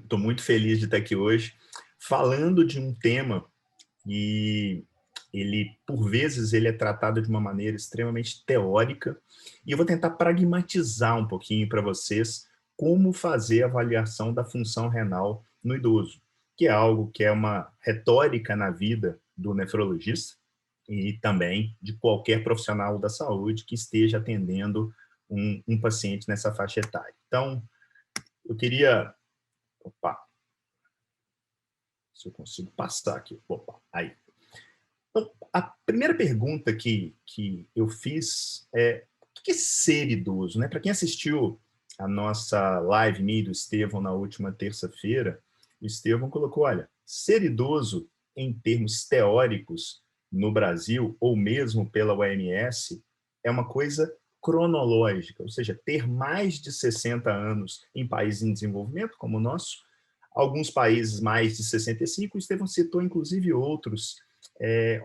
Estou muito feliz de estar aqui hoje, falando de um tema e ele, por vezes, ele é tratado de uma maneira extremamente teórica, e eu vou tentar pragmatizar um pouquinho para vocês como fazer a avaliação da função renal no idoso, que é algo que é uma retórica na vida do nefrologista e também de qualquer profissional da saúde que esteja atendendo um paciente nessa faixa etária. Então, eu queria... Opa, se eu consigo passar aqui. Opa, aí. Então, a primeira pergunta que eu fiz é o que é ser idoso? Né? Para quem assistiu a nossa live minha e do Estevão na última terça-feira, o Estevão colocou, olha, ser idoso em termos teóricos no Brasil, ou mesmo pela OMS, é uma coisa cronológica, ou seja, ter mais de 60 anos em países em desenvolvimento, como o nosso, alguns países mais de 65, o Estevão citou inclusive outros,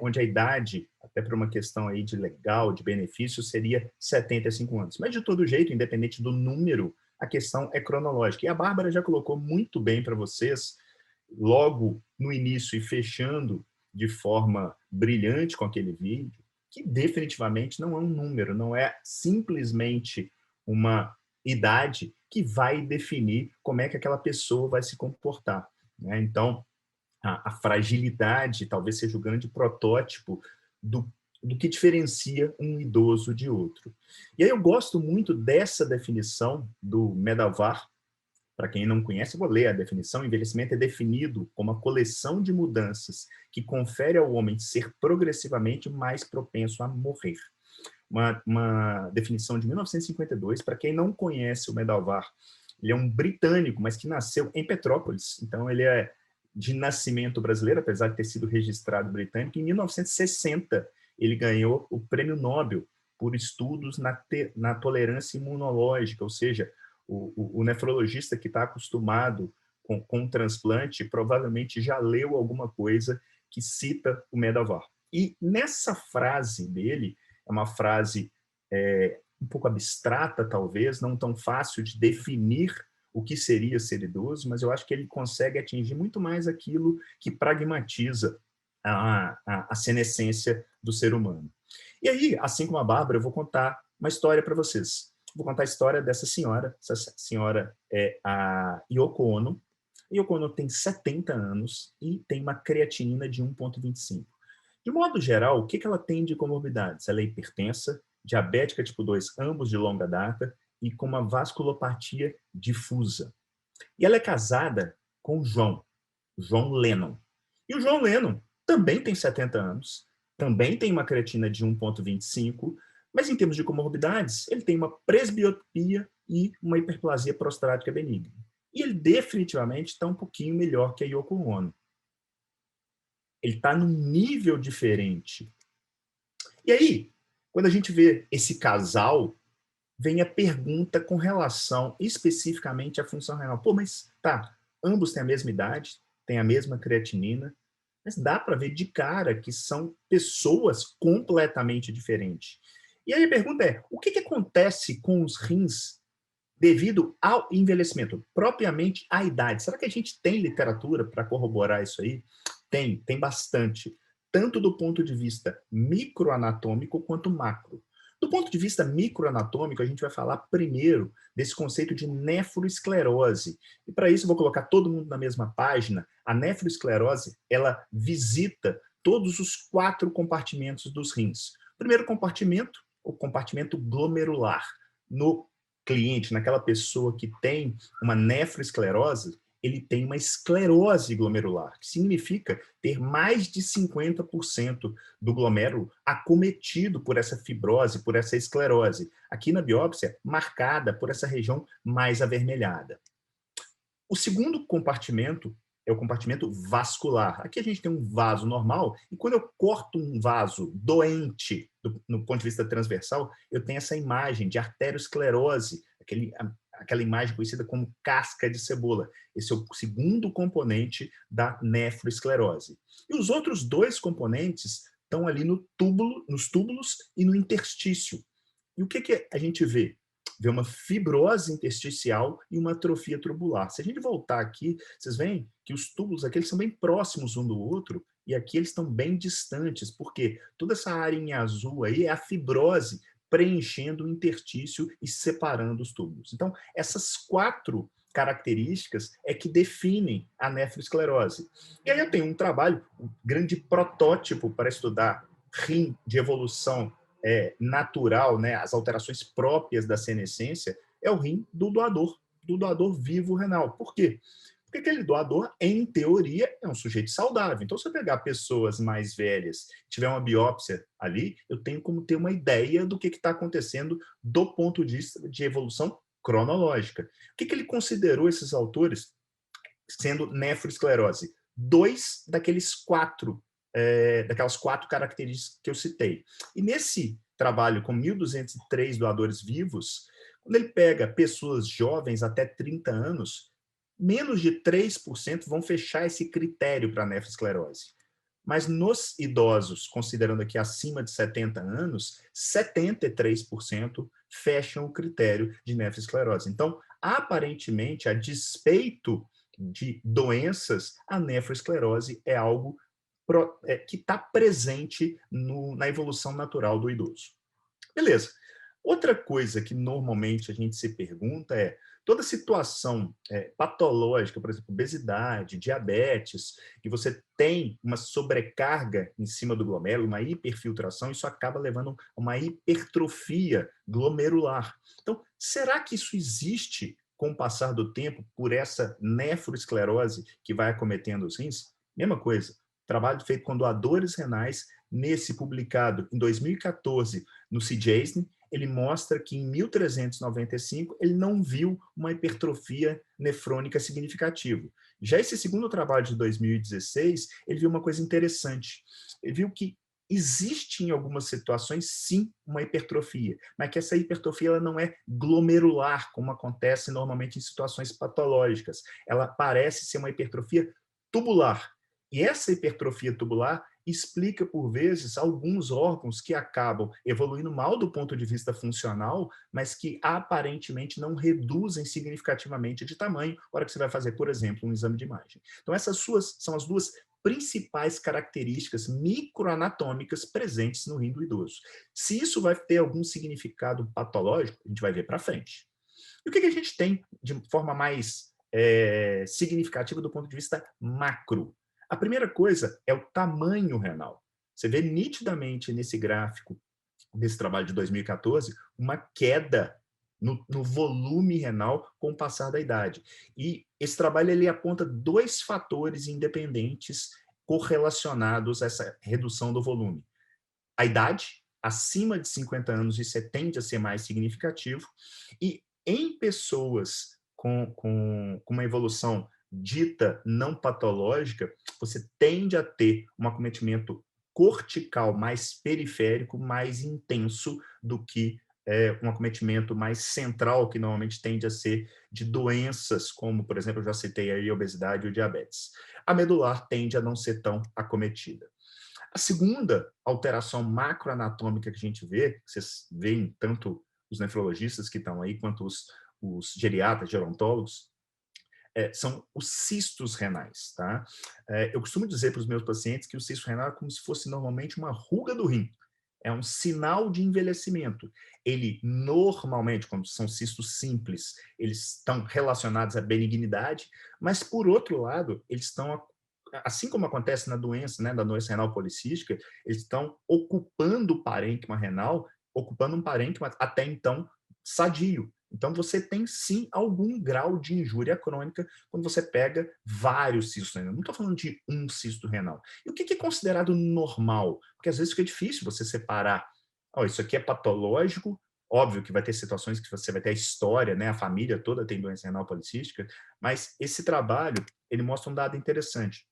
onde a idade, até por uma questão aí de legal, de benefício, seria 75 anos. Mas, de todo jeito, independente do número, a questão é cronológica. E a Bárbara já colocou muito bem para vocês, logo no início e fechando de forma brilhante com aquele vídeo, que definitivamente não é um número, não é simplesmente uma idade que vai definir como é que aquela pessoa vai se comportar, né? Então, a fragilidade talvez seja o grande protótipo do que diferencia um idoso de outro. E aí eu gosto muito dessa definição do Medavar. Para quem não conhece, eu vou ler a definição. Envelhecimento é definido como a coleção de mudanças que confere ao homem ser progressivamente mais propenso a morrer. Uma definição de 1952. Para quem não conhece o Medavar, ele é um britânico, mas que nasceu em Petrópolis. Então, ele é de nascimento brasileiro, apesar de ter sido registrado britânico. Em 1960, ele ganhou o Prêmio Nobel por estudos na tolerância imunológica, ou seja, o nefrologista que está acostumado com transplante provavelmente já leu alguma coisa que cita o Medavar. E nessa frase dele, é uma frase um pouco abstrata, talvez, não tão fácil de definir o que seria ser idoso, mas eu acho que ele consegue atingir muito mais aquilo que pragmatiza a senescência do ser humano. E aí, assim como a Bárbara, eu vou contar uma história para vocês. Vou contar a história dessa senhora. Essa senhora é a Yoko Ono. Yoko Ono tem 70 anos e tem uma creatinina de 1,25. De modo geral, o que ela tem de comorbidades? Ela é hipertensa, diabética tipo 2, ambos de longa data, e com uma vasculopatia difusa. E ela é casada com o João Lennon. E o João Lennon também tem 70 anos, também tem uma creatina de 1,25, mas em termos de comorbidades, ele tem uma presbiopia e uma hiperplasia prostática benigna. E ele definitivamente está um pouquinho melhor que a Yoko Ono. Ele está num nível diferente. E aí, quando a gente vê esse casal, vem a pergunta com relação especificamente à função renal. Pô, mas tá, ambos têm a mesma idade, têm a mesma creatinina, mas dá para ver de cara que são pessoas completamente diferentes. E aí a pergunta é, o que acontece com os rins devido ao envelhecimento, propriamente à idade? Será que a gente tem literatura para corroborar isso aí? Tem bastante, tanto do ponto de vista microanatômico quanto macro. Do ponto de vista microanatômico, a gente vai falar primeiro desse conceito de nefroesclerose. E para isso eu vou colocar todo mundo na mesma página. A nefroesclerose, ela visita todos os 4 compartimentos dos rins. O primeiro compartimento, o compartimento glomerular. No cliente, naquela pessoa que tem uma nefroesclerose, ele tem uma esclerose glomerular, que significa ter mais de 50% do glomérulo acometido por essa fibrose, por essa esclerose. Aqui na biópsia, marcada por essa região mais avermelhada. O segundo compartimento é o compartimento vascular. Aqui a gente tem um vaso normal, e quando eu corto um vaso doente, no ponto de vista transversal, eu tenho essa imagem de arteriosclerose, aquela imagem conhecida como casca de cebola. Esse é o segundo componente da nefroesclerose. E os outros 2 componentes estão ali nos túbulos e no interstício. E o que a gente vê? vê uma fibrose intersticial e uma atrofia tubular. Se a gente voltar aqui, vocês veem que os túbulos aqui eles são bem próximos um do outro e aqui eles estão bem distantes, porque toda essa área em azul aí é a fibrose preenchendo o interstício e separando os túbulos. Então, essas 4 características é que definem a nefroesclerose. E aí eu tenho um trabalho, um grande protótipo para estudar rim de evolução natural, né, as alterações próprias da senescência, é o rim do doador vivo renal. Por quê? Porque aquele doador, em teoria, é um sujeito saudável. Então, se eu pegar pessoas mais velhas, tiver uma biópsia ali, eu tenho como ter uma ideia do que está acontecendo do ponto de vista de evolução cronológica. O que ele considerou, esses autores, sendo nefroesclerose? 2 daqueles 4 daquelas 4 características que eu citei. E nesse trabalho com 1.203 doadores vivos, quando ele pega pessoas jovens até 30 anos, menos de 3% vão fechar esse critério para nefroesclerose. Mas nos idosos, considerando aqui acima de 70 anos, 73% fecham o critério de nefroesclerose. Então, aparentemente, a despeito de doenças, a nefroesclerose é algo que está presente na evolução natural do idoso. Beleza. Outra coisa que normalmente a gente se pergunta é, toda situação patológica, por exemplo, obesidade, diabetes, que você tem uma sobrecarga em cima do glomérulo, uma hiperfiltração, isso acaba levando a uma hipertrofia glomerular. Então, será que isso existe com o passar do tempo por essa nefroesclerose que vai acometendo os rins? Mesma coisa, trabalho feito com doadores renais, nesse publicado em 2014 no CJASN, ele mostra que em 1395 ele não viu uma hipertrofia nefrônica significativa. Já esse segundo trabalho de 2016, ele viu uma coisa interessante. Ele viu que existe em algumas situações, sim, uma hipertrofia, mas que essa hipertrofia ela não é glomerular, como acontece normalmente em situações patológicas. Ela parece ser uma hipertrofia tubular. E essa hipertrofia tubular explica, por vezes, alguns órgãos que acabam evoluindo mal do ponto de vista funcional, mas que aparentemente não reduzem significativamente de tamanho na hora que você vai fazer, por exemplo, um exame de imagem. Então, essas são as 2 principais características microanatômicas presentes no rim do idoso. Se isso vai ter algum significado patológico, a gente vai ver para frente. E o que a gente tem de forma mais significativa do ponto de vista macro? A primeira coisa é o tamanho renal. Você vê nitidamente nesse gráfico, desse trabalho de 2014, uma queda no volume renal com o passar da idade. E esse trabalho ele aponta 2 fatores independentes correlacionados a essa redução do volume. A idade, acima de 50 anos, isso tende a ser mais significativo, e em pessoas com uma evolução dita não patológica, você tende a ter um acometimento cortical mais periférico, mais intenso do que um acometimento mais central, que normalmente tende a ser de doenças, como, por exemplo, eu já citei aí a obesidade e o diabetes. A medular tende a não ser tão acometida. A segunda alteração macroanatômica que a gente vê, que vocês veem tanto os nefrologistas que estão aí, quanto os geriatras, gerontólogos, são os cistos renais. Tá? Eu costumo dizer para os meus pacientes que o cisto renal é como se fosse normalmente uma ruga do rim. É um sinal de envelhecimento. Ele normalmente, quando são cistos simples, eles estão relacionados à benignidade, mas por outro lado, eles estão, assim como acontece na doença, né, da doença renal policística, eles estão ocupando o parênquima renal, ocupando um parênquima até então sadio. Então, você tem sim algum grau de injúria crônica quando você pega vários cistos renais. Não estou falando de um cisto renal. E o que é considerado normal? Porque às vezes fica difícil você separar. Oh, isso aqui é patológico. Óbvio que vai ter situações que você vai ter a história, né? A família toda tem doença renal policística, mas esse trabalho ele mostra um dado interessante.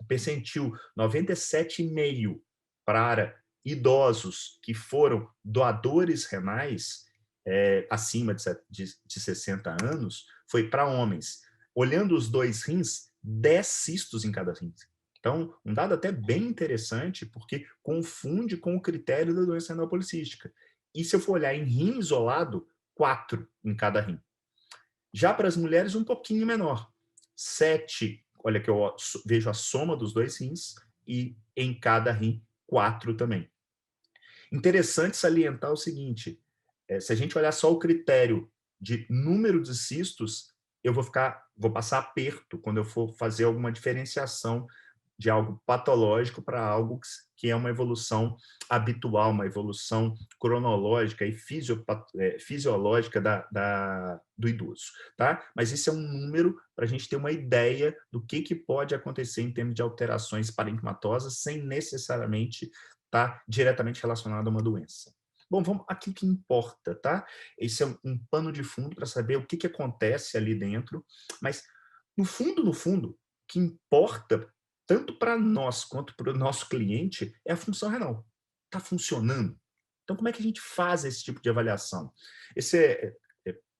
O percentil 97,5 para idosos que foram doadores renais acima de 60 anos foi para homens. Olhando os 2 rins, 10 cistos em cada rim. Então, um dado até bem interessante, porque confunde com o critério da doença renal policística. E se eu for olhar em rim isolado, 4 em cada rim. Já para as mulheres, um pouquinho menor, 7, olha que eu vejo a soma dos dois rins, e em cada rim, 4 também. Interessante salientar o seguinte, se a gente olhar só o critério de número de cistos, eu vou passar aperto quando eu for fazer alguma diferenciação de algo patológico para algo que é uma evolução habitual, uma evolução cronológica e fisiológica do idoso, tá? Mas isso é um número para a gente ter uma ideia do que pode acontecer em termos de alterações parenquimatosas sem necessariamente estar diretamente relacionado a uma doença. Bom, vamos aqui que importa, tá? Esse é um pano de fundo para saber o que acontece ali dentro, mas no fundo, o que importa tanto para nós quanto para o nosso cliente é a função renal. Está funcionando? Então, como é que a gente faz esse tipo de avaliação? Esse é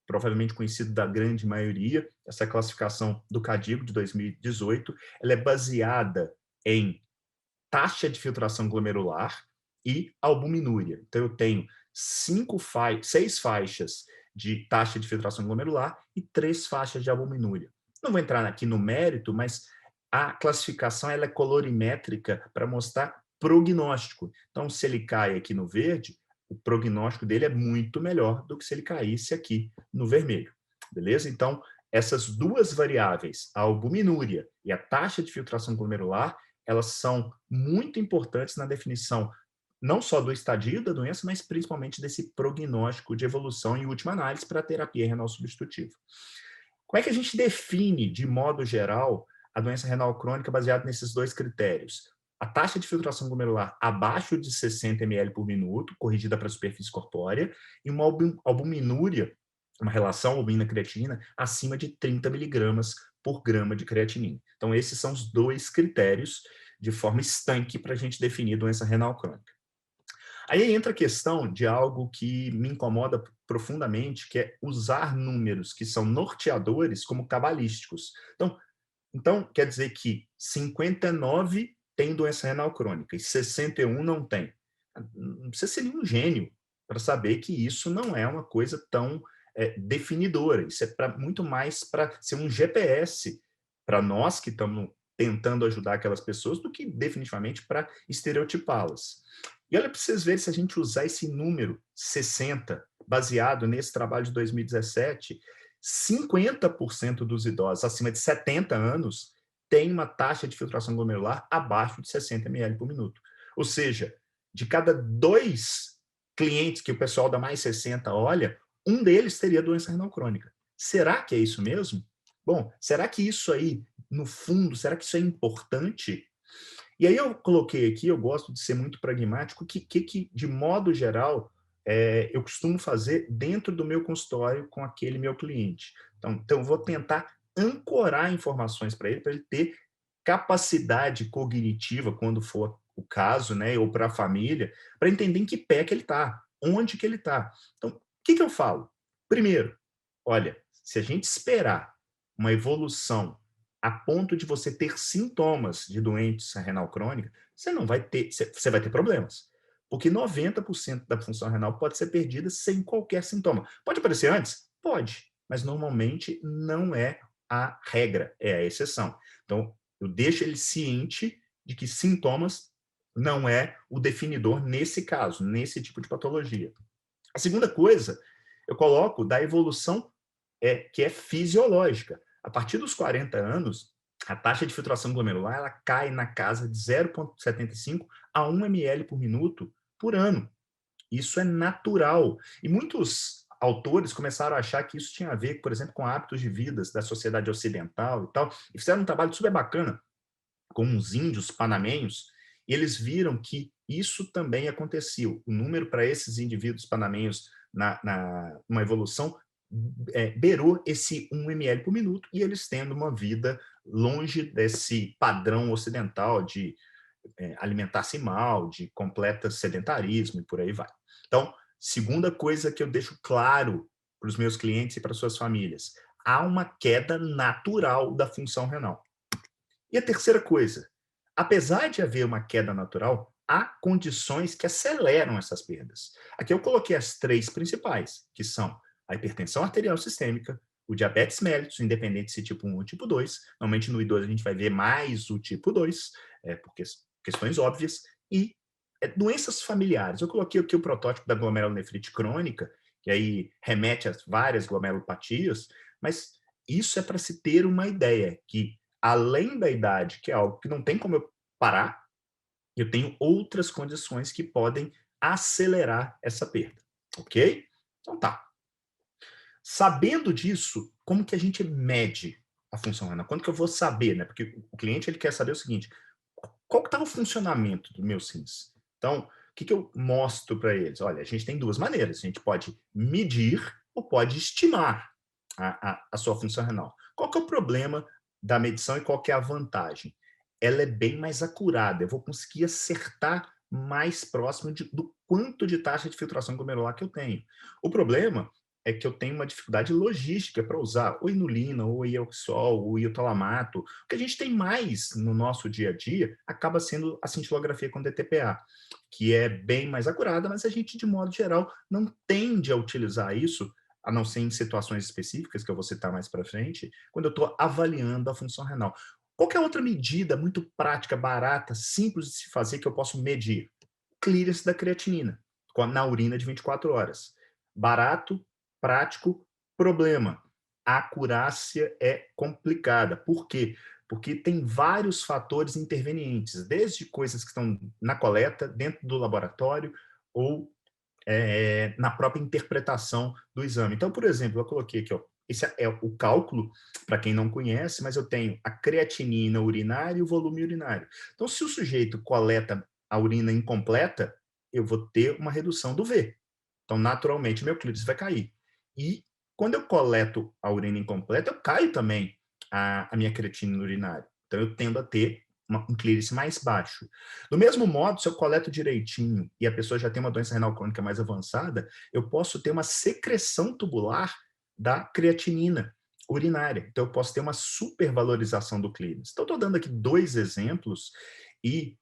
provavelmente conhecido da grande maioria, essa classificação do CADIGO de 2018, ela é baseada em taxa de filtração glomerular e albuminúria. Então, eu tenho 6 faixas de taxa de filtração glomerular e 3 faixas de albuminúria. Não vou entrar aqui no mérito, mas a classificação ela é colorimétrica para mostrar prognóstico. Então, se ele cai aqui no verde, o prognóstico dele é muito melhor do que se ele caísse aqui no vermelho. Beleza? Então, essas duas variáveis, a albuminúria e a taxa de filtração glomerular, elas são muito importantes na definição não só do estadio da doença, mas principalmente desse prognóstico de evolução em última análise para a terapia renal substitutiva. Como é que a gente define, de modo geral, a doença renal crônica baseada nesses dois critérios? A taxa de filtração glomerular abaixo de 60 ml por minuto, corrigida para a superfície corpórea, e uma albuminúria, uma relação albumina-creatinina, acima de 30 miligramas por grama de creatinina. Então, esses são os dois critérios de forma estanque para a gente definir doença renal crônica. Aí entra a questão de algo que me incomoda profundamente, que é usar números que são norteadores como cabalísticos. Então quer dizer que 59 tem doença renal crônica e 61 não tem. Não precisa ser nenhum gênio para saber que isso não é uma coisa tão definidora. Isso é muito mais para ser um GPS para nós que estamos tentando ajudar aquelas pessoas do que definitivamente para estereotipá-las. E olha para vocês verem, se a gente usar esse número 60, baseado nesse trabalho de 2017, 50% dos idosos acima de 70 anos têm uma taxa de filtração glomerular abaixo de 60 ml por minuto. Ou seja, de cada 2 clientes que o pessoal da Mais 60 olha, um deles teria doença renal crônica. Será que é isso mesmo? Bom, será que isso aí, no fundo, será que isso é importante? E aí eu coloquei aqui, eu gosto de ser muito pragmático, que de modo geral, eu costumo fazer dentro do meu consultório com aquele meu cliente. Então eu vou tentar ancorar informações para ele ter capacidade cognitiva, quando for o caso, né, ou para a família, para entender em que pé que ele está, onde que ele está. Então, o que eu falo? Primeiro, olha, se a gente esperar uma evolução a ponto de você ter sintomas de doença renal crônica, você vai ter problemas. Porque 90% da função renal pode ser perdida sem qualquer sintoma. Pode aparecer antes? Pode, mas normalmente não é a regra, é a exceção. Então, eu deixo ele ciente de que sintomas não é o definidor nesse caso, nesse tipo de patologia. A segunda coisa, eu coloco da evolução que é fisiológica. A partir dos 40 anos, a taxa de filtração glomerular ela cai na casa de 0,75 a 1 ml por minuto por ano. Isso é natural. E muitos autores começaram a achar que isso tinha a ver, por exemplo, com hábitos de vida da sociedade ocidental e tal, e fizeram um trabalho super bacana com os índios panamenhos, e eles viram que isso também aconteceu. O número para esses indivíduos panamenhos numa evolução beirou esse 1 ml por minuto, e eles tendo uma vida longe desse padrão ocidental de alimentar-se mal, de completo sedentarismo e por aí vai. Então, segunda coisa que eu deixo claro para os meus clientes e para suas famílias, há uma queda natural da função renal. E a terceira coisa, apesar de haver uma queda natural, há condições que aceleram essas perdas. Aqui eu coloquei as 3 principais, que são a hipertensão arterial sistêmica, o diabetes mellitus, independente se tipo 1 ou tipo 2. Normalmente no idoso a gente vai ver mais o tipo 2, por questões óbvias, e doenças familiares. Eu coloquei aqui o protótipo da glomerulonefrite crônica, que aí remete a várias glomerulopatias, mas isso é para se ter uma ideia que, além da idade, que é algo que não tem como eu parar, eu tenho outras condições que podem acelerar essa perda, ok? Então tá. Sabendo disso, como que a gente mede a função renal? Quando que eu vou saber, né? Porque o cliente ele quer saber o seguinte: qual que está o funcionamento do meu rins? Então, o que, que eu mostro para eles? Olha, a gente tem duas maneiras. A gente pode medir ou pode estimar a sua função renal. Qual que é o problema da medição e qual que é a vantagem? Ela é bem mais acurada. Eu vou conseguir acertar mais próximo do quanto de taxa de filtração glomerular que eu tenho. O problema é que eu tenho uma dificuldade logística para usar ou inulina, ou ioxol, ou iotolamato. O que a gente tem mais no nosso dia a dia acaba sendo a cintilografia com DTPA, que é bem mais acurada, mas a gente, de modo geral, não tende a utilizar isso, a não ser em situações específicas, que eu vou citar mais para frente, quando eu estou avaliando a função renal. Qualquer outra medida muito prática, barata, simples de se fazer que eu posso medir? Clearance da creatinina, na urina de 24 horas. Barato, prático, problema. A acurácia é complicada. Por quê? Porque tem vários fatores intervenientes, desde coisas que estão na coleta, dentro do laboratório, ou na própria interpretação do exame. Então, por exemplo, eu coloquei aqui, ó, esse é o cálculo, para quem não conhece, mas eu tenho a creatinina urinária e o volume urinário. Então, se o sujeito coleta a urina incompleta, eu vou ter uma redução do V. Então, naturalmente, meu clítoris vai cair. E quando eu coleto a urina incompleta, eu caio também a minha creatinina urinária. Então, eu tendo a ter um clearance mais baixo. Do mesmo modo, se eu coleto direitinho e a pessoa já tem uma doença renal crônica mais avançada, eu posso ter uma secreção tubular da creatinina urinária. Então, eu posso ter uma supervalorização do clearance. Então, estou dando aqui 2 exemplos e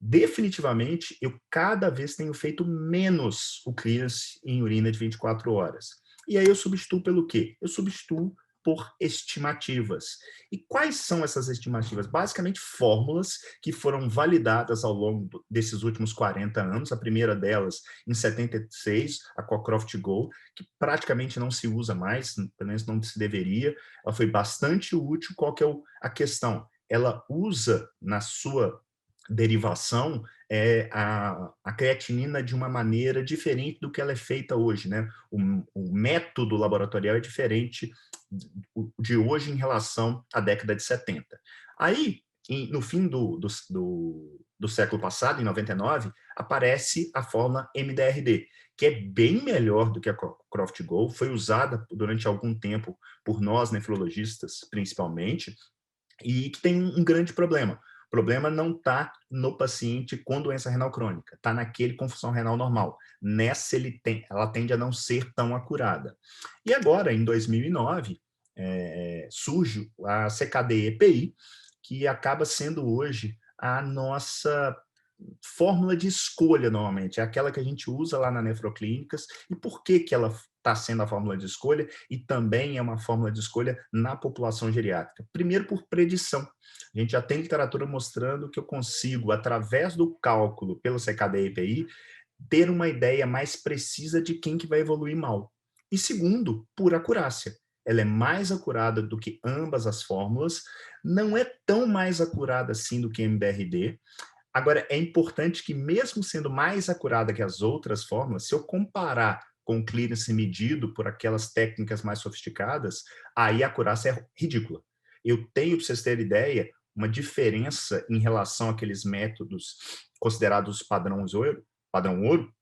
definitivamente, eu cada vez tenho feito menos o clearance em urina de 24 horas. E aí eu substituo pelo quê? Eu substituo por estimativas. E quais são essas estimativas? Basicamente, fórmulas que foram validadas ao longo desses últimos 40 anos. A primeira delas, em 76, a Cockcroft Go, que praticamente não se usa mais, pelo menos não se deveria. Ela foi bastante útil. Qual que é a questão? Ela usa na sua derivação a creatinina de uma maneira diferente do que ela é feita hoje, né? O método laboratorial é diferente de hoje em relação à década de 70. Aí, no fim do século passado, em 99, aparece a fórmula MDRD, que é bem melhor do que a Croft Go, foi usada durante algum tempo por nós, nefrologistas, principalmente, e que tem um grande problema. O problema não está no paciente com doença renal crônica, está naquele com função renal normal. Nessa, ela tende a não ser tão acurada. E agora, em 2009, surge a CKD-EPI, que acaba sendo hoje a nossa fórmula de escolha, normalmente, é aquela que a gente usa lá na Nefroclínicas. E por que que ela está sendo a fórmula de escolha e também é uma fórmula de escolha na população geriátrica? Primeiro, por predição. A gente já tem literatura mostrando que eu consigo, através do cálculo pelo CKD-EPI, ter uma ideia mais precisa de quem que vai evoluir mal. E segundo, por acurácia. Ela é mais acurada do que ambas as fórmulas, não é tão mais acurada assim do que MBRD. Agora, é importante que, mesmo sendo mais acurada que as outras fórmulas, se eu comparar com o clearance medido por aquelas técnicas mais sofisticadas, aí a acurácia é ridícula. Eu tenho, para vocês terem ideia, uma diferença em relação àqueles métodos considerados padrão ouro,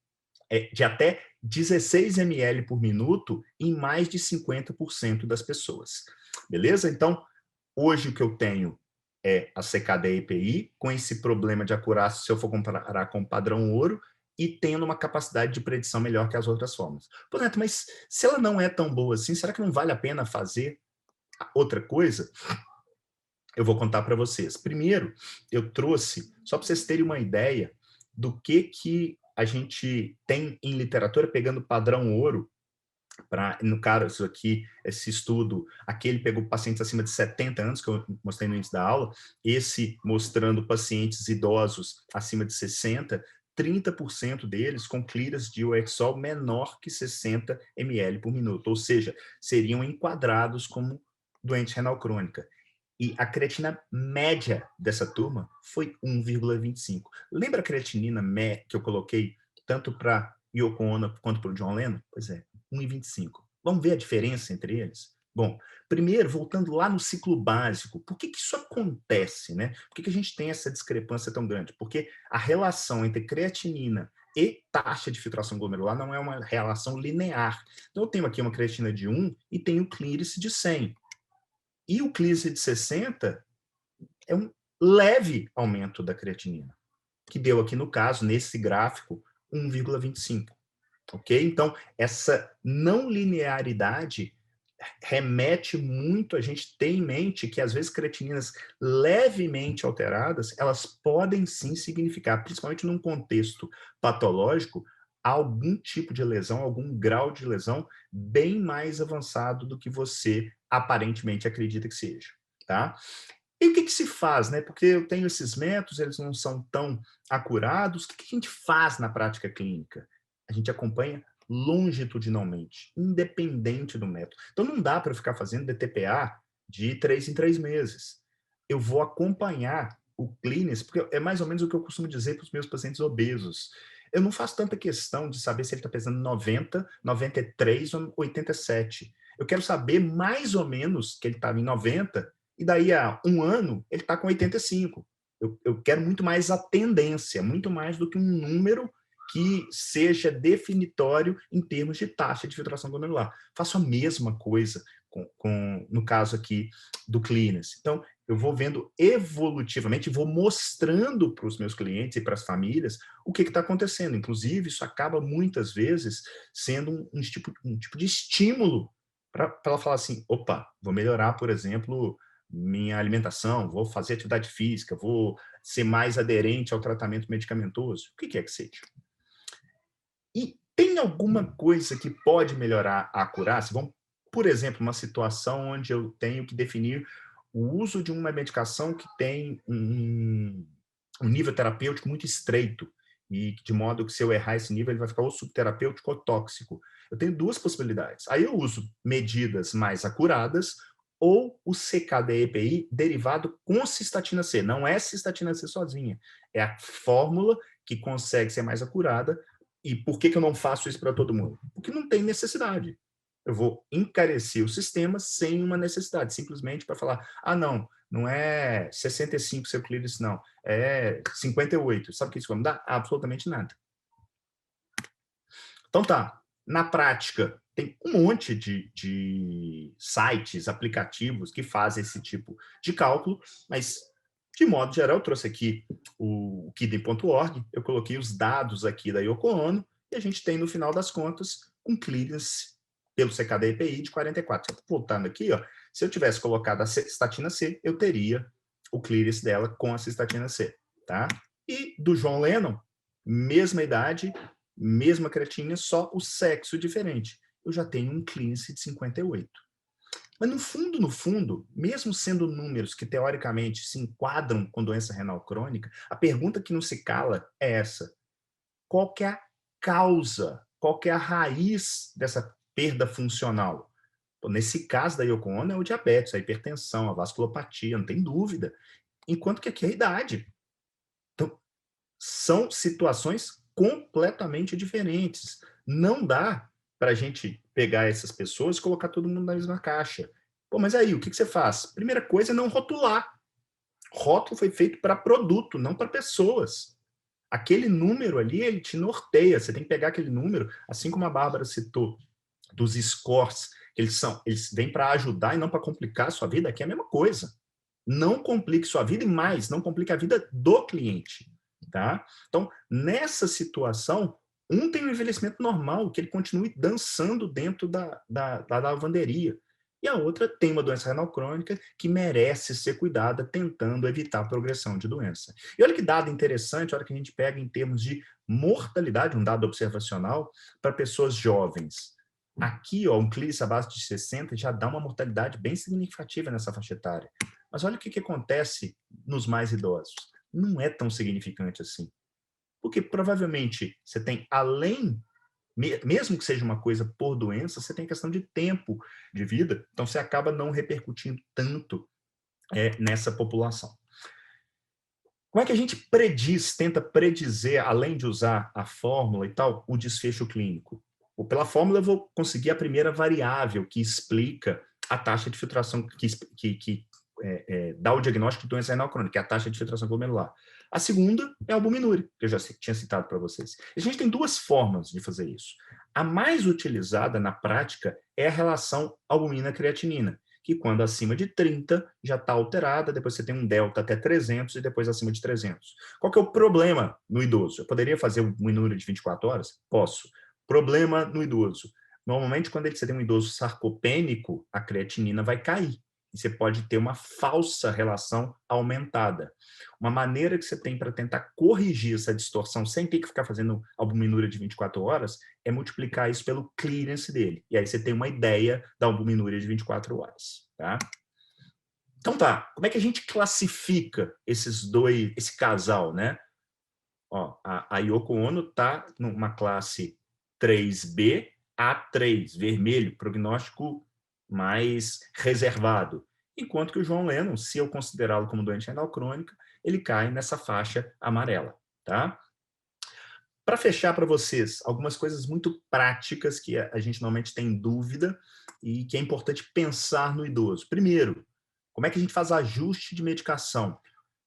de até 16 ml por minuto em mais de 50% das pessoas. Beleza? Então, hoje o que eu tenho é a CKD-EPI, com esse problema de acurácia, se eu for comparar com o padrão ouro, e tendo uma capacidade de predição melhor que as outras formas. Pô, Neto, mas se ela não é tão boa assim, será que não vale a pena fazer outra coisa? Eu vou contar para vocês. Primeiro, eu trouxe, só para vocês terem uma ideia do que a gente tem em literatura, pegando padrão ouro, no caso aqui, esse estudo, aquele pegou pacientes acima de 70 anos, que eu mostrei no início da aula, esse mostrando pacientes idosos acima de 60, 30% deles com clearance de Oexol menor que 60 ml por minuto, ou seja, seriam enquadrados como doente renal crônica. E a creatina média dessa turma foi 1,25. Lembra a creatinina que eu coloquei tanto para Yoko Ono quanto para o John Lennon? Pois é, 1,25. Vamos ver a diferença entre eles? Bom, primeiro, voltando lá no ciclo básico, por que isso acontece, né? Por que a gente tem essa discrepância tão grande? Porque a relação entre creatinina e taxa de filtração glomerular não é uma relação linear. Então, eu tenho aqui uma creatina de 1 e tenho o clearance de 100. E o clearance de 60 é um leve aumento da creatinina, que deu aqui no caso, nesse gráfico, 1,25. Ok? Então, essa não linearidade remete muito a gente ter em mente que, às vezes, creatininas levemente alteradas, elas podem sim significar, principalmente num contexto patológico, algum tipo de lesão, algum grau de lesão bem mais avançado do que você aparentemente acredita que seja, tá? E o que se faz, né? Porque eu tenho esses métodos, eles não são tão acurados. O que a gente faz na prática clínica? A gente acompanha longitudinalmente, independente do método. Então, não dá para eu ficar fazendo DTPA de 3 em 3 meses. Eu vou acompanhar o clínico, porque é mais ou menos o que eu costumo dizer para os meus pacientes obesos. Eu não faço tanta questão de saber se ele está pesando 90, 93 ou 87. Eu quero saber mais ou menos que ele estava em 90 e daí a um ano ele está com 85. Eu quero muito mais a tendência, muito mais do que um número que seja definitório em termos de taxa de filtração glomerular. Faço a mesma coisa no caso aqui do clearance. Então, eu vou vendo evolutivamente, vou mostrando para os meus clientes e para as famílias o que está acontecendo. Inclusive, isso acaba muitas vezes sendo um tipo de estímulo para ela falar assim, opa, vou melhorar, por exemplo, minha alimentação, vou fazer atividade física, vou ser mais aderente ao tratamento medicamentoso, o que quer que seja. E tem alguma coisa que pode melhorar a acurácia? Vamos, por exemplo, uma situação onde eu tenho que definir o uso de uma medicação que tem um nível terapêutico muito estreito, e de modo que se eu errar esse nível, ele vai ficar ou subterapêutico ou tóxico. Eu tenho duas possibilidades. Aí eu uso medidas mais acuradas ou o CKD-EPI derivado com cistatina C. Não é cistatina C sozinha. É a fórmula que consegue ser mais acurada. E por que eu não faço isso para todo mundo? Porque não tem necessidade. Eu vou encarecer o sistema sem uma necessidade, simplesmente para falar, não é 65 seu clearance, não, é 58. Sabe o que isso vai me dar? Absolutamente nada. Então tá, na prática, tem um monte de sites, aplicativos que fazem esse tipo de cálculo, mas, de modo geral, eu trouxe aqui o kidney.org, eu coloquei os dados aqui da Yoko Ono, e a gente tem, no final das contas, um clearance pelo CKD-EPI de 44. Voltando aqui, ó, se eu tivesse colocado a cistatina C, eu teria o clearance dela com a cistatina C, tá? E do John Lennon, mesma idade, mesma creatina, só o sexo diferente. Eu já tenho um clearance de 58. Mas no fundo, mesmo sendo números que teoricamente se enquadram com doença renal crônica, a pergunta que não se cala é essa: qual que é a causa, qual que é a raiz dessa perda funcional? Nesse caso da Yoko Ono é o diabetes, a hipertensão, a vasculopatia, não tem dúvida. Enquanto que aqui é a idade. Então, são situações completamente diferentes. Não dá para a gente pegar essas pessoas e colocar todo mundo na mesma caixa. Pô, mas aí, o que você faz? Primeira coisa é não rotular. Rótulo foi feito para produto, não para pessoas. Aquele número ali, ele te norteia. Você tem que pegar aquele número, assim como a Bárbara citou, dos scores, eles vêm para ajudar e não para complicar a sua vida, aqui é a mesma coisa. Não complique sua vida e mais, não complique a vida do cliente. Tá? Então, nessa situação, um tem um envelhecimento normal, que ele continue dançando dentro da lavanderia. E a outra tem uma doença renal crônica que merece ser cuidada, tentando evitar a progressão de doença. E olha que dado interessante, olha que a gente pega em termos de mortalidade, um dado observacional, para pessoas jovens. Aqui, ó, um clínico abaixo de 60 já dá uma mortalidade bem significativa nessa faixa etária. Mas olha o que acontece nos mais idosos. Não é tão significante assim. Porque provavelmente você tem, além, mesmo que seja uma coisa por doença, você tem questão de tempo de vida, então você acaba não repercutindo tanto nessa população. Como é que a gente tenta predizer, além de usar a fórmula e tal, o desfecho clínico? Pela fórmula eu vou conseguir a primeira variável que explica a taxa de filtração, que dá o diagnóstico de doença renal crônica, que é a taxa de filtração glomerular. A segunda é a albuminúria, que eu já tinha citado para vocês. A gente tem duas formas de fazer isso. A mais utilizada na prática é a relação albumina-creatinina, que quando acima de 30 já está alterada, depois você tem um delta até 300 e depois acima de 300. Qual que é o problema no idoso? Eu poderia fazer uma minúria de 24 horas? Posso. Problema no idoso. Normalmente, quando você tem um idoso sarcopênico, a creatinina vai cair. E você pode ter uma falsa relação aumentada. Uma maneira que você tem para tentar corrigir essa distorção sem ter que ficar fazendo albuminúria de 24 horas é multiplicar isso pelo clearance dele. E aí você tem uma ideia da albuminúria de 24 horas. Tá? Então tá, como é que a gente classifica esse casal, né? Ó, a Yoko Ono está numa classe 3B, A3, vermelho, prognóstico mais reservado. Enquanto que o John Lennon, se eu considerá-lo como doente renal crônica, ele cai nessa faixa amarela, tá? Para fechar para vocês, algumas coisas muito práticas que a gente normalmente tem dúvida e que é importante pensar no idoso. Primeiro, como é que a gente faz ajuste de medicação?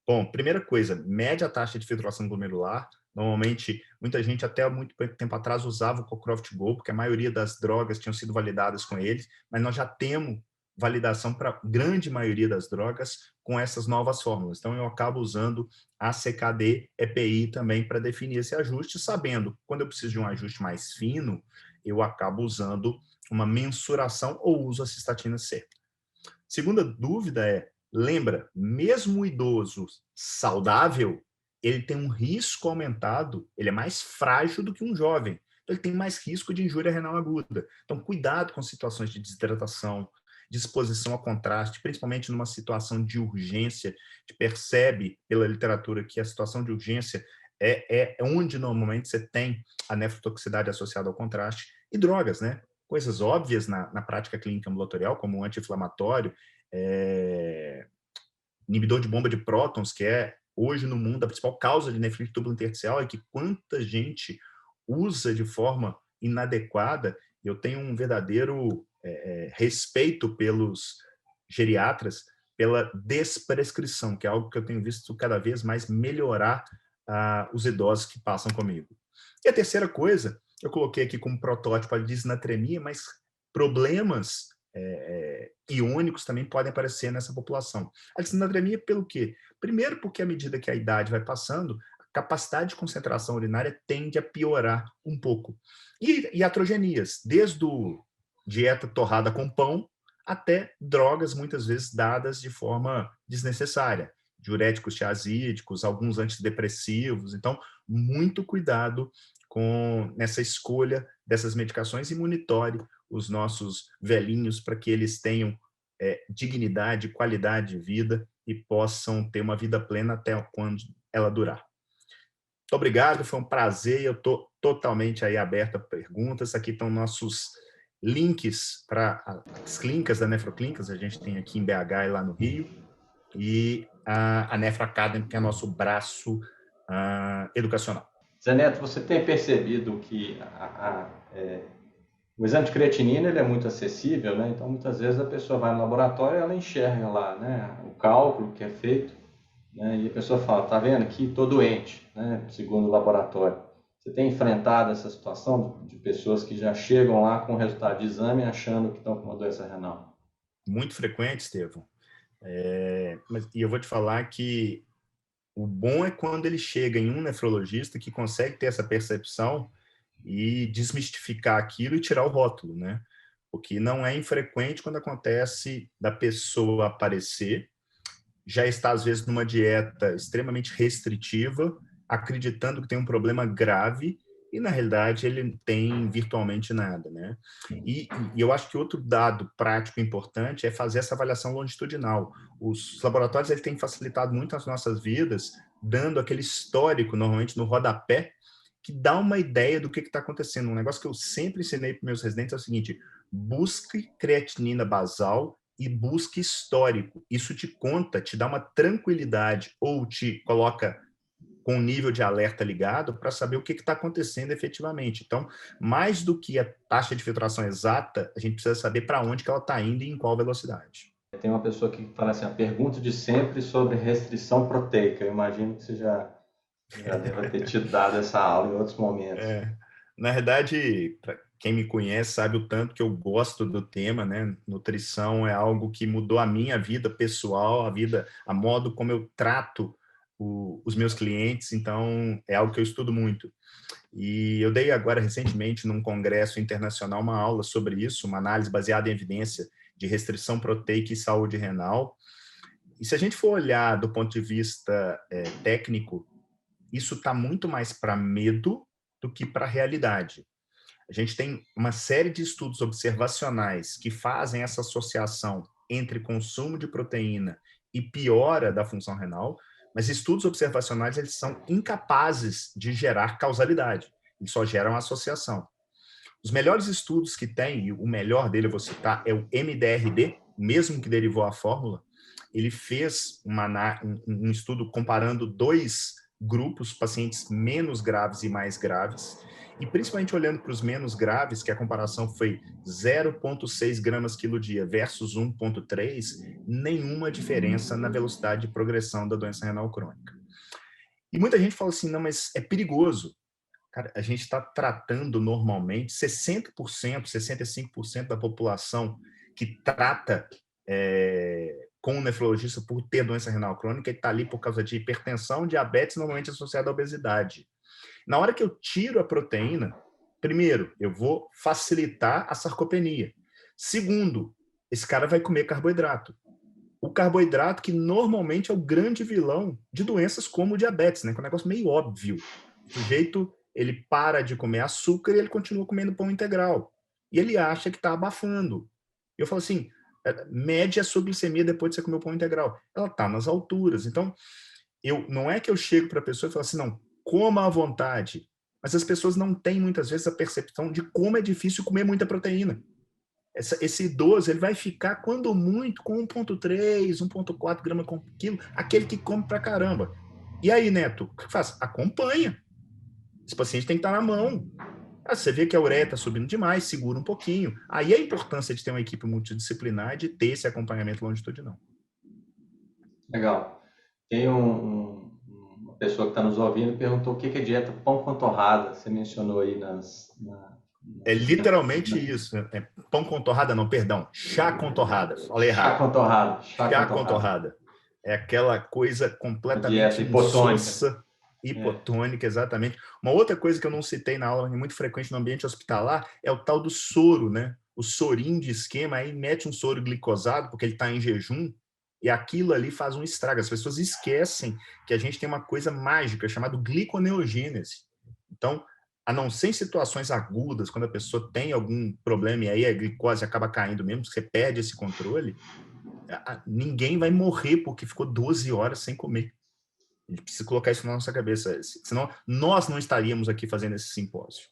Bom, primeira coisa, mede a taxa de filtração glomerular. Normalmente, muita gente até muito tempo atrás usava o Cockcroft Go, porque a maioria das drogas tinham sido validadas com eles, mas nós já temos validação para a grande maioria das drogas com essas novas fórmulas. Então, eu acabo usando a CKD EPI também para definir esse ajuste, sabendo quando eu preciso de um ajuste mais fino, eu acabo usando uma mensuração ou uso a cistatina C. Segunda dúvida é, lembra, mesmo o idoso saudável, ele tem um risco aumentado, ele é mais frágil do que um jovem. Então, ele tem mais risco de injúria renal aguda. Então, cuidado com situações de desidratação, de exposição a contraste, principalmente numa situação de urgência. A gente percebe pela literatura que a situação de urgência é onde normalmente você tem a nefrotoxicidade associada ao contraste. E drogas, né? Coisas óbvias na prática clínica ambulatorial, como o anti-inflamatório, inibidor de bomba de prótons, que é hoje no mundo a principal causa de nefrite túbulo-intersticial, e que quanta gente usa de forma inadequada. Eu tenho um verdadeiro respeito pelos geriatras, pela desprescrição, que é algo que eu tenho visto cada vez mais melhorar os idosos que passam comigo. E a terceira coisa, eu coloquei aqui como protótipo a disnatremia, mas problemas iônicos também podem aparecer nessa população. A disnatremia pelo quê? Primeiro porque à medida que a idade vai passando, a capacidade de concentração urinária tende a piorar um pouco. E atrogenias, desde dieta torrada com pão até drogas muitas vezes dadas de forma desnecessária. Diuréticos tiazídicos, alguns antidepressivos. Então, muito cuidado nessa escolha dessas medicações e monitore os nossos velhinhos para que eles tenham dignidade, qualidade de vida e possam ter uma vida plena até quando ela durar. Muito obrigado, foi um prazer. Eu estou totalmente aí aberto a perguntas. Aqui estão nossos links para as clínicas da Nefroclínicas, a gente tem aqui em BH e lá no Rio, e a Nefro Academy, que é nosso braço educacional. Zé Neto, você tem percebido que o exame de creatinina ele é muito acessível, né? Então muitas vezes a pessoa vai no laboratório e ela enxerga lá, né, o cálculo que é feito, né, e a pessoa fala, tá vendo aqui, estou doente, né, segundo o laboratório. Você tem enfrentado essa situação de pessoas que já chegam lá com o resultado de exame achando que estão com uma doença renal? Muito frequente, Estevão. E eu vou te falar que o bom é quando ele chega em um nefrologista que consegue ter essa percepção e desmistificar aquilo e tirar o rótulo, né? Porque não é infrequente quando acontece da pessoa aparecer, já está às vezes numa dieta extremamente restritiva, acreditando que tem um problema grave, e na realidade ele não tem virtualmente nada, né? E eu acho que outro dado prático importante é fazer essa avaliação longitudinal. Os laboratórios eles têm facilitado muito as nossas vidas, dando aquele histórico, normalmente no rodapé, que dá uma ideia do que está acontecendo. Um negócio que eu sempre ensinei para meus residentes é o seguinte: busque creatinina basal e busque histórico. Isso te conta, te dá uma tranquilidade ou te coloca com o nível de alerta ligado para saber o que está acontecendo efetivamente. Então, mais do que a taxa de filtração exata, a gente precisa saber para onde que ela está indo e em qual velocidade. Tem uma pessoa que fala assim, a pergunta de sempre sobre restrição proteica. Eu imagino que você já deva ter te dado essa aula em outros momentos. Na verdade, quem me conhece sabe o tanto que eu gosto do tema, né? Nutrição é algo que mudou a minha vida pessoal, a modo como eu trato os meus clientes, então é algo que eu estudo muito. E eu dei agora recentemente num congresso internacional uma aula sobre isso, uma análise baseada em evidência de restrição proteica e saúde renal. E se a gente for olhar do ponto de vista técnico, isso está muito mais para medo do que para a realidade. A gente tem uma série de estudos observacionais que fazem essa associação entre consumo de proteína e piora da função renal, mas estudos observacionais eles são incapazes de gerar causalidade, eles só geram associação. Os melhores estudos que tem, e o melhor dele eu vou citar, é o MDRD, mesmo que derivou a fórmula. Ele fez um estudo comparando dois grupos, pacientes menos graves e mais graves, e principalmente olhando para os menos graves, que a comparação foi 0,6 gramas quilo dia versus 1,3, nenhuma diferença na velocidade de progressão da doença renal crônica. E muita gente fala assim, não, mas é perigoso. Cara, a gente está tratando normalmente 60%, 65% da população que trata com um nefrologista por ter doença renal crônica e está ali por causa de hipertensão, diabetes, normalmente associada à obesidade. Na hora que eu tiro a proteína, primeiro, eu vou facilitar a sarcopenia. Segundo, esse cara vai comer carboidrato. O carboidrato que normalmente é o grande vilão de doenças como o diabetes, né? Que é um negócio meio óbvio. O sujeito, ele para de comer açúcar e ele continua comendo pão integral. E ele acha que está abafando. Eu falo assim, mede a sua glicemia depois de você comer o pão integral. Ela está nas alturas. Então, não é que eu chego para a pessoa e falo assim, não, coma à vontade. Mas as pessoas não têm, muitas vezes, a percepção de como é difícil comer muita proteína. Esse idoso ele vai ficar, quando muito, com 1,3, 1,4 gramas por quilo, aquele que come pra caramba. E aí, Neto, o que faz? Acompanha. Esse paciente tem que estar na mão. Você vê que a ureia está subindo demais, segura um pouquinho. Aí a importância de ter uma equipe multidisciplinar e de ter esse acompanhamento longitudinal. Legal. Tem uma pessoa que está nos ouvindo e perguntou o que é dieta pão com torrada. Você mencionou aí É literalmente isso. Pão com torrada, não, perdão. Chá com torrada. Falei errado. Chá com torrada. Chá com torrada. É aquela coisa completamente hipotônica. Hipotônica, exatamente. Uma outra coisa que eu não citei na aula, muito frequente no ambiente hospitalar, é o tal do soro, né? O sorinho de esquema, aí mete um soro glicosado, porque ele está em jejum, e aquilo ali faz um estrago. As pessoas esquecem que a gente tem uma coisa mágica chamada gliconeogênese. Então, a não ser em situações agudas, quando a pessoa tem algum problema e aí a glicose acaba caindo mesmo, você perde esse controle, ninguém vai morrer porque ficou 12 horas sem comer. A gente precisa colocar isso na nossa cabeça, senão nós não estaríamos aqui fazendo esse simpósio.